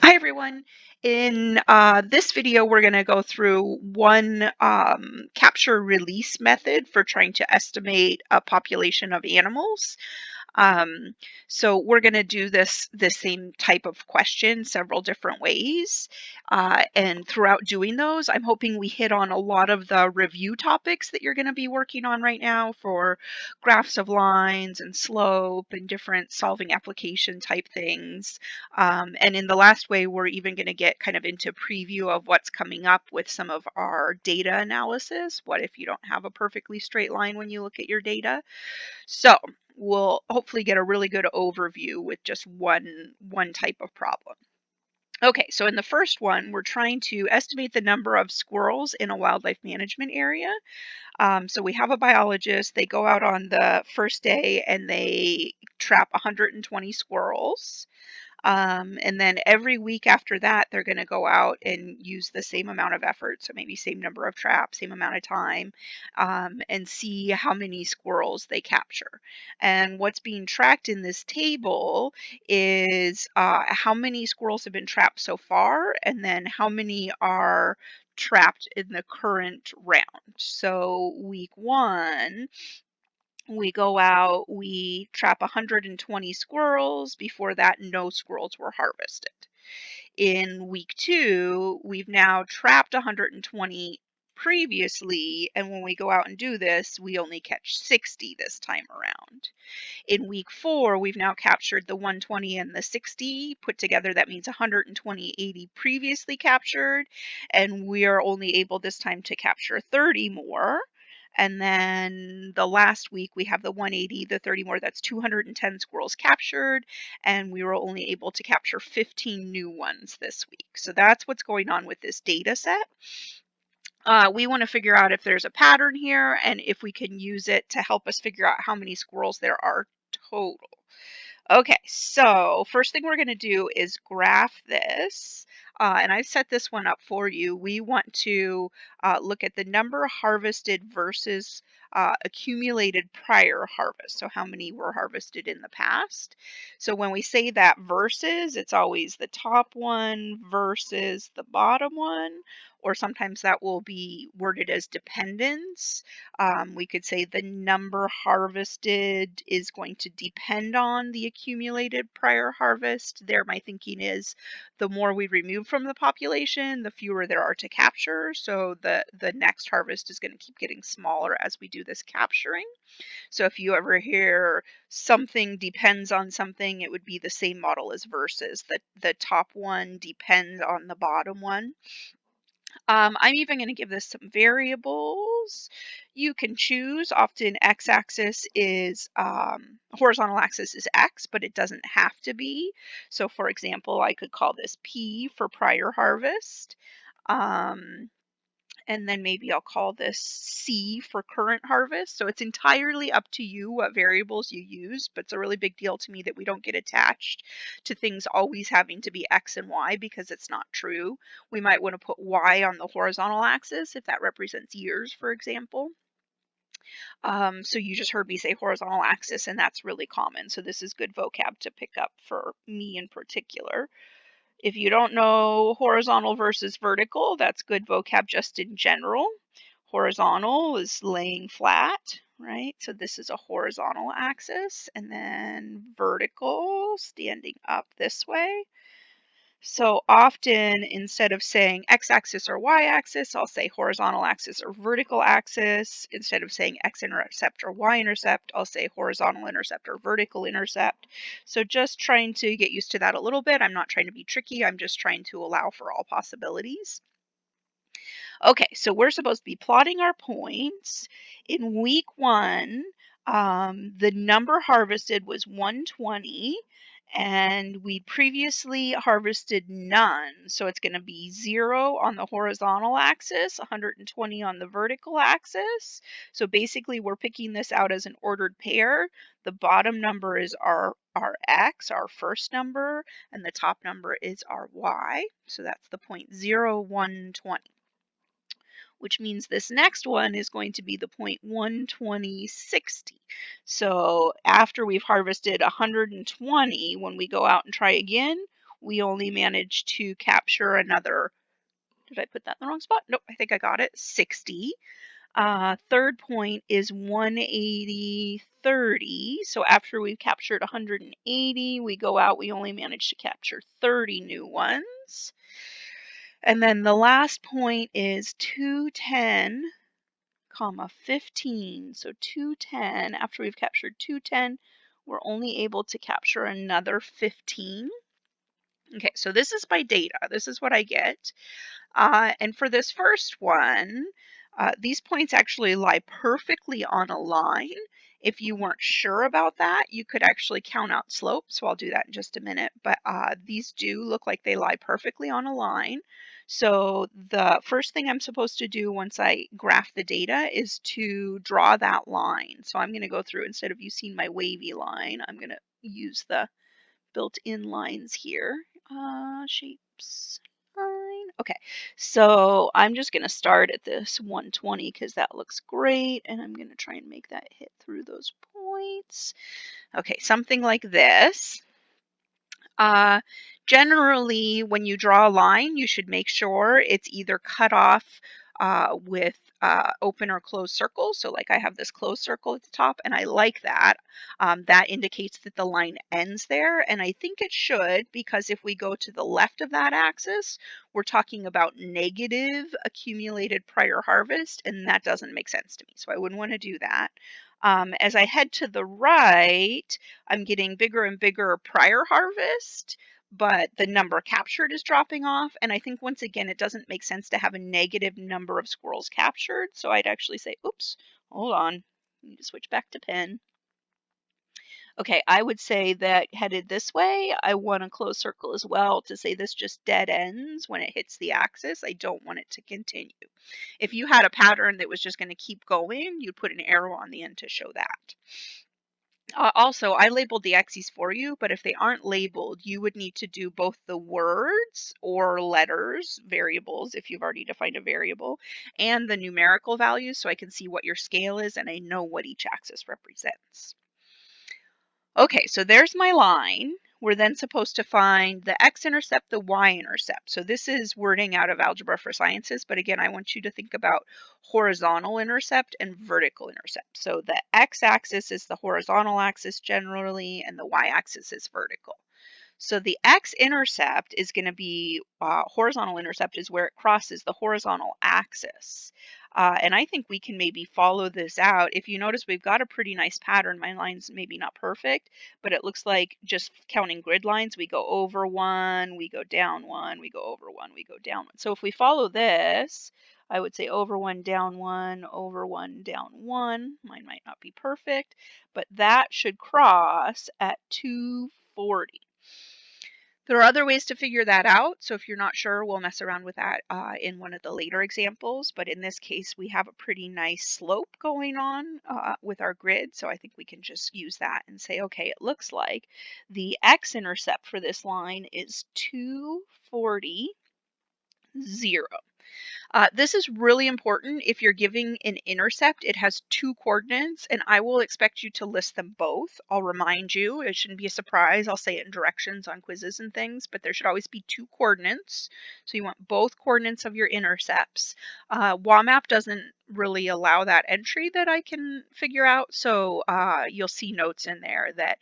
Hi everyone. In this video, we're going to go through one capture release method for trying to estimate a population of animals. Um, so we're going to do the same type of question several different ways. And throughout doing those, I'm hoping we hit on a lot of the review topics that you're going to be working on right now for graphs of lines and slope and different solving application type things. And in the last way, we're even going to get kind of into preview of what's coming up with some of our data analysis. What if you don't have a perfectly straight line when you look at your data? So we'll hopefully get a really good overview with just one type of problem. Okay, so in the first one, we're trying to estimate the number of squirrels in a wildlife management area. So we have a biologist, they go out on the first day and they trap 120 squirrels. And then every week after that, they're going to go out and use the same amount of effort. So maybe same number of traps, same amount of time, and see how many squirrels they capture. And what's being tracked in this table is how many squirrels have been trapped so far, and then how many are trapped in the current round. So week one, we go out, we trap 120 squirrels. Before that, no squirrels were harvested. In week two, we've now trapped 120 previously, and when we go out and do this, we only catch 60 this time around. In week four, we've now captured the 120 and the 60 put together. That means 120, 80 previously captured, and we are only able this time to capture 30 more. And then the last week we have the 180, the 30 more, that's 210 squirrels captured, and we were only able to capture 15 new ones this week. So that's what's going on with this data set. We want to figure out if there's a pattern here and if we can use it to help us figure out how many squirrels there are total. Okay, so first thing we're going to do is graph this. And I've set this one up for you. We want to look at the number harvested versus accumulated prior harvest. So how many were harvested in the past. So when we say that versus, it's always the top one versus the bottom one, or sometimes that will be worded as dependence. We could say the number harvested is going to depend on the accumulated prior harvest. There, my thinking is the more we remove from the population, the fewer there are to capture. So the next harvest is going to keep getting smaller as we do this capturing. So if you ever hear something depends on something, it would be the same model as versus. The top one depends on the bottom one. I'm even going to give this some variables. You can choose. Often x-axis is, horizontal axis is x, but it doesn't have to be. So for example, I could call this P for prior harvest. And then maybe I'll call this C for current harvest. So it's entirely up to you what variables you use, but it's a really big deal to me that we don't get attached to things always having to be X and Y because it's not true. We might want to put Y on the horizontal axis if that represents years, for example. So you just heard me say horizontal axis, and that's really common. So this is good vocab to pick up for me in particular. If you don't know horizontal versus vertical, that's good vocab just in general. Horizontal is laying flat, right? So this is a horizontal axis, and then vertical, standing up this way. So often, instead of saying x-axis or y-axis, I'll say horizontal axis or vertical axis. Instead of saying x-intercept or y-intercept, I'll say horizontal intercept or vertical intercept. So just trying to get used to that a little bit. I'm not trying to be tricky. I'm just trying to allow for all possibilities. Okay, so we're supposed to be plotting our points. In week one, the number harvested was 120, and we previously harvested none. So it's going to be 0 on the horizontal axis, 120 on the vertical axis. So basically, we're picking this out as an ordered pair. The bottom number is our x, our first number, and the top number is our y. So that's the point 0, 1, 20. Which means this next one is going to be the point 120, 60. So after we've harvested 120, when we go out and try again, we only managed to capture another, did I put that in the wrong spot? Nope, I think I got it, 60. Third point is 180, 30. So after we've captured 180, we go out, we only manage to capture 30 new ones. And then the last point is 210, comma 15. So 210, after we've captured 210, we're only able to capture another 15. Okay, so this is my data. This is what I get. And for this first one, these points actually lie perfectly on a line. If you weren't sure about that, you could actually count out slopes. So I'll do that in just a minute. But these do look like they lie perfectly on a line. So the first thing I'm supposed to do once I graph the data is to draw that line. So I'm going to go through, instead of you seeing my wavy line, I'm going to use the built-in lines here. Shapes. Line. Okay, so I'm just going to start at this 120 because that looks great, and I'm going to try and make that hit through those points. Okay, something like this. Generally, when you draw a line, you should make sure it's either cut off with open or closed circles. So like I have this closed circle at the top, and I like that. That indicates that the line ends there, and I think it should, because if we go to the left of that axis, we're talking about negative accumulated prior harvest, and that doesn't make sense to me. So I wouldn't want to do that. As I head to the right, I'm getting bigger and bigger prior harvest, but the number captured is dropping off. And I think once again, it doesn't make sense to have a negative number of squirrels captured. So I'd actually say, oops, hold on. I need to switch back to pen. Okay, I would say that headed this way, I want a closed circle as well to say this just dead ends when it hits the axis. I don't want it to continue. If you had a pattern that was just going to keep going, you'd put an arrow on the end to show that. Also, I labeled the axes for you, but if they aren't labeled, you would need to do both the words or letters, variables, if you've already defined a variable, and the numerical values so I can see what your scale is and I know what each axis represents. Okay, so there's my line. We're then supposed to find the x-intercept, the y-intercept. So this is wording out of Algebra for Sciences, but again, I want you to think about horizontal intercept and vertical intercept. So the x-axis is the horizontal axis generally, and the y-axis is vertical. So the x-intercept is going to be, horizontal intercept is where it crosses the horizontal axis. And I think we can maybe follow this out. If you notice, we've got a pretty nice pattern. My line's maybe not perfect, but it looks like just counting grid lines, we go over one, we go down one, we go over one, we go down one. So if we follow this, I would say over one, down one, over one, down one. Mine might not be perfect, but that should cross at 240. There are other ways to figure that out, so if you're not sure, we'll mess around with that in one of the later examples, but in this case, we have a pretty nice slope going on with our grid, so I think we can just use that and say, okay, it looks like the x-intercept for this line is 240, 0. This is really important. If you're giving an intercept, it has two coordinates, and I will expect you to list them both. I'll remind you, it shouldn't be a surprise. I'll say it in directions on quizzes and things, but there should always be two coordinates. So you want both coordinates of your intercepts. WAMAP doesn't really allow that entry that I can figure out, so you'll see notes in there that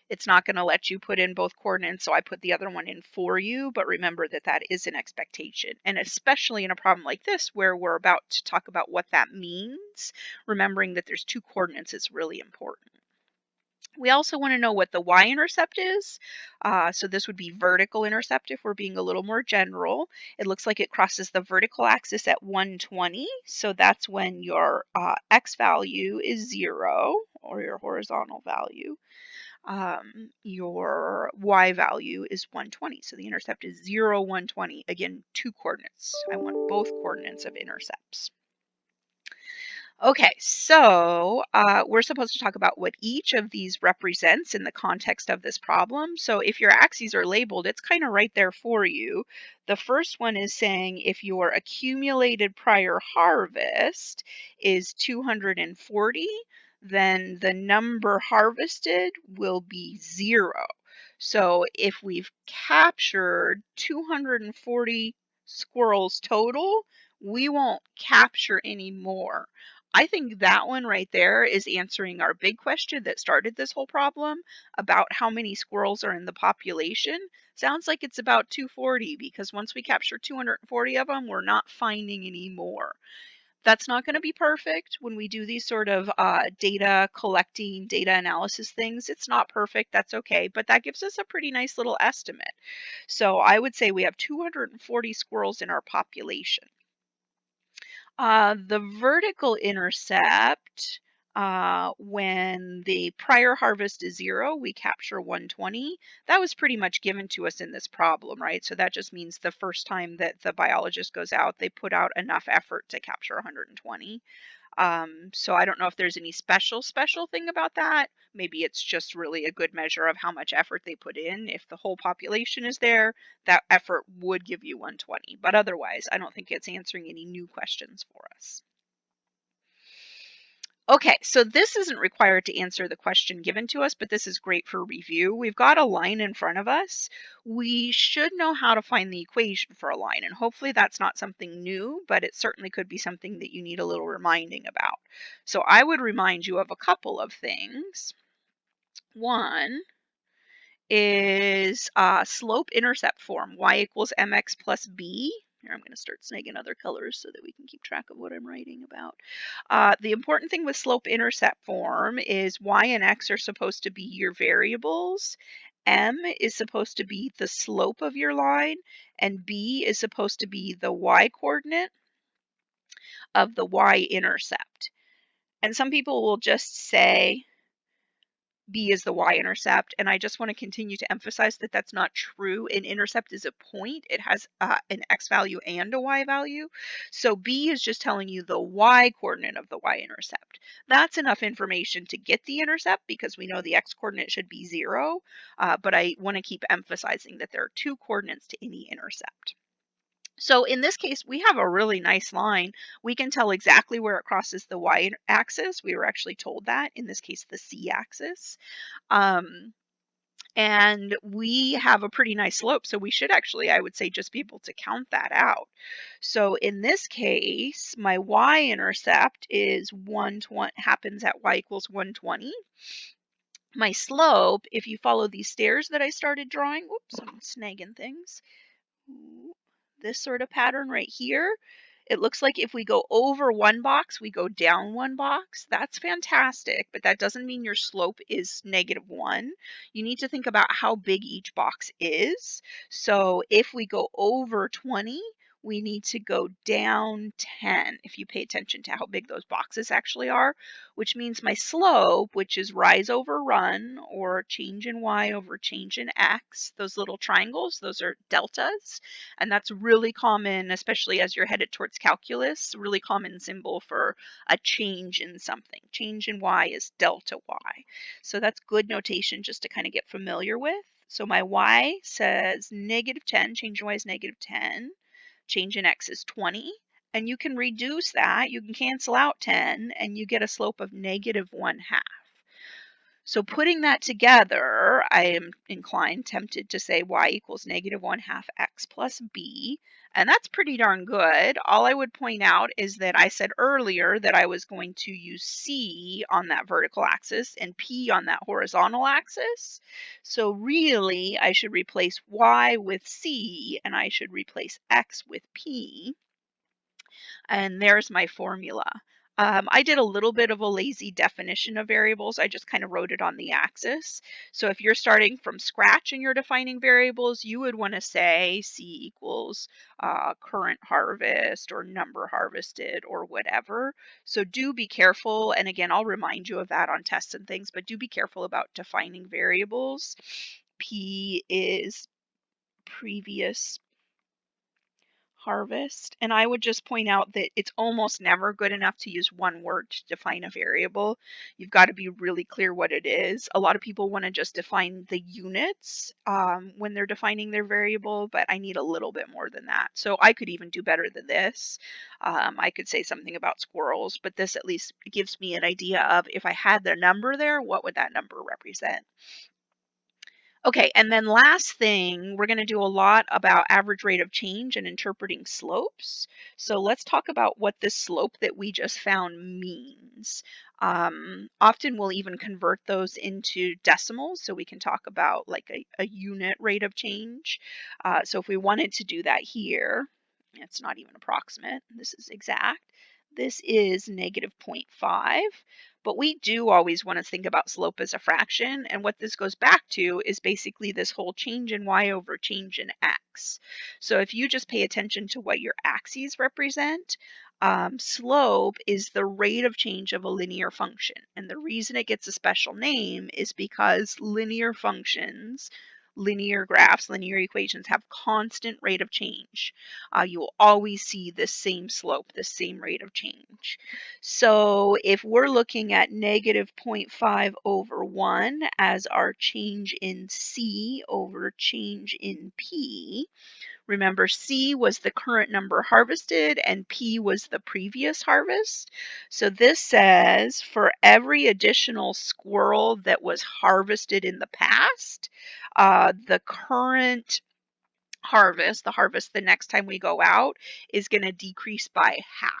it's not going to let you put in both coordinates, so I put the other one in for you, but remember that that is an expectation. And especially in a problem like this, where we're about to talk about what that means, remembering that there's two coordinates is really important. We also want to know what the y-intercept is. So this would be vertical intercept if we're being a little more general. It looks like it crosses the vertical axis at 120. So that's when your x value is 0, or your horizontal value. Your y value is 120. So the intercept is 0, 120. Again, two coordinates. I want both coordinates of intercepts. Okay, so we're supposed to talk about what each of these represents in the context of this problem. So if your axes are labeled, it's kind of right there for you. The first one is saying if your accumulated prior harvest is 240, then the number harvested will be 0. So if we've captured 240 squirrels total, we won't capture any more. I think that one right there is answering our big question that started this whole problem about how many squirrels are in the population. Sounds like it's about 240 because once we capture 240 of them, we're not finding any more. That's not going to be perfect when we do these sort of data collecting, data analysis things. It's not perfect. That's okay. But that gives us a pretty nice little estimate. So I would say we have 240 squirrels in our population. The vertical intercept, when the prior harvest is 0, we capture 120. That was pretty much given to us in this problem, right? So that just means the first time that the biologist goes out, they put out enough effort to capture 120. So I don't know if there's any special thing about that. Maybe it's just really a good measure of how much effort they put in. If the whole population is there, that effort would give you 120. But otherwise, I don't think it's answering any new questions for us. Okay, so this isn't required to answer the question given to us, but this is great for review. We've got a line in front of us. We should know how to find the equation for a line, and hopefully that's not something new, but it certainly could be something that you need a little reminding about. So I would remind you of a couple of things. One is slope-intercept form, y equals mx plus b. Here, I'm going to start snagging other colors so that we can keep track of what I'm writing about. The important thing with slope-intercept form is y and x are supposed to be your variables. M is supposed to be the slope of your line, and b is supposed to be the y-coordinate of the y-intercept. And some people will just say B is the y-intercept, and I just want to continue to emphasize that that's not true. An intercept is a point. It has an x value and a y value. So B is just telling you the y-coordinate of the y-intercept. That's enough information to get the intercept because we know the x-coordinate should be 0, but I want to keep emphasizing that there are 2 coordinates to any intercept. So in this case, we have a really nice line. We can tell exactly where it crosses the y-axis. We were actually told that, in this case, the c-axis. And we have a pretty nice slope, so we should actually, I would say, just be able to count that out. So in this case, my y-intercept is 120, happens at y equals 120. My slope, if you follow these stairs that I started drawing, whoops, I'm snagging things. This sort of pattern right here. It looks like if we go over one box, we go down one box. That's fantastic, but that doesn't mean your slope is -1. You need to think about how big each box is. So if we go over 20, we need to go down 10 if you pay attention to how big those boxes actually are, which means my slope, which is rise over run or change in y over change in x, those little triangles, those are deltas. And that's really common, especially as you're headed towards calculus, really common symbol for a change in something. Change in y is delta y. So that's good notation just to kind of get familiar with. So my y says -10, change in y is -10, change in x is 20. And you can reduce that, you can cancel out 10, and you get a slope of -1/2. So putting that together, I am tempted to say y equals -1/2 x plus b, and that's pretty darn good. All I would point out is that I said earlier that I was going to use c on that vertical axis and p on that horizontal axis. So really, I should replace y with c, and I should replace x with p. And there's my formula. I did a little bit of a lazy definition of variables. I just kind of wrote it on the axis. So if you're starting from scratch and you're defining variables, you would want to say C equals current harvest or number harvested or whatever. So do be careful. And again, I'll remind you of that on tests and things, but do be careful about defining variables. P is previous harvest. And I would just point out that it's almost never good enough to use one word to define a variable. You've got to be really clear what it is. A lot of people want to just define the units when they're defining their variable, but I need a little bit more than that. So I could even do better than this. I could say something about squirrels, but this at least gives me an idea of if I had the number there, what would that number represent? Okay, and then last thing, we're going to do a lot about average rate of change and interpreting slopes. So let's talk about what this slope that we just found means. Often we'll even convert those into decimals, so we can talk about like a unit rate of change. So if we wanted to do that here, it's not even approximate, this is exact. This is negative 0.5. But we do always want to think about slope as a fraction, and what this goes back to is basically this whole change in y over change in x. So if you just pay attention to what your axes represent, slope is the rate of change of a linear function. And the reason it gets a special name is because linear functions, linear graphs, linear equations have constant rate of change. You will always see the same slope, the same rate of change. So if we're looking at negative 0.5 over 1 as our change in C over change in P, remember C was the current number harvested and P was the previous harvest. So this says for every additional squirrel that was harvested in the past, the current harvest, the harvest the next time we go out, is going to decrease by half.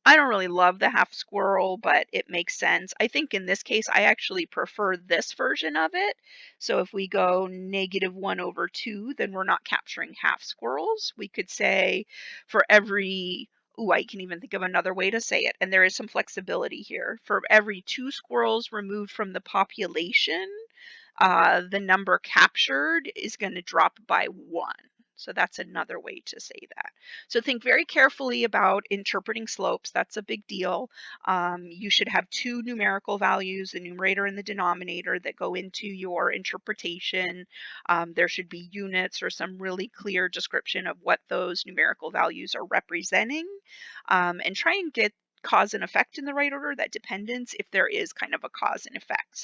I don't really love the half squirrel, but it makes sense. I think in this case, I actually prefer this version of it. So if we go negative 1 over 2, then we're not capturing half squirrels. We could say for every, ooh, I can even think of another way to say it, and there is some flexibility here. For every 2 squirrels removed from the population, the number captured is going to drop by 1. So that's another way to say that. So think very carefully about interpreting slopes. That's a big deal. You should have 2 numerical values, the numerator and the denominator, that go into your interpretation. There should be units or some really clear description of what those numerical values are representing. And try and get cause and effect in the right order, that dependence, if there is kind of a cause and effect.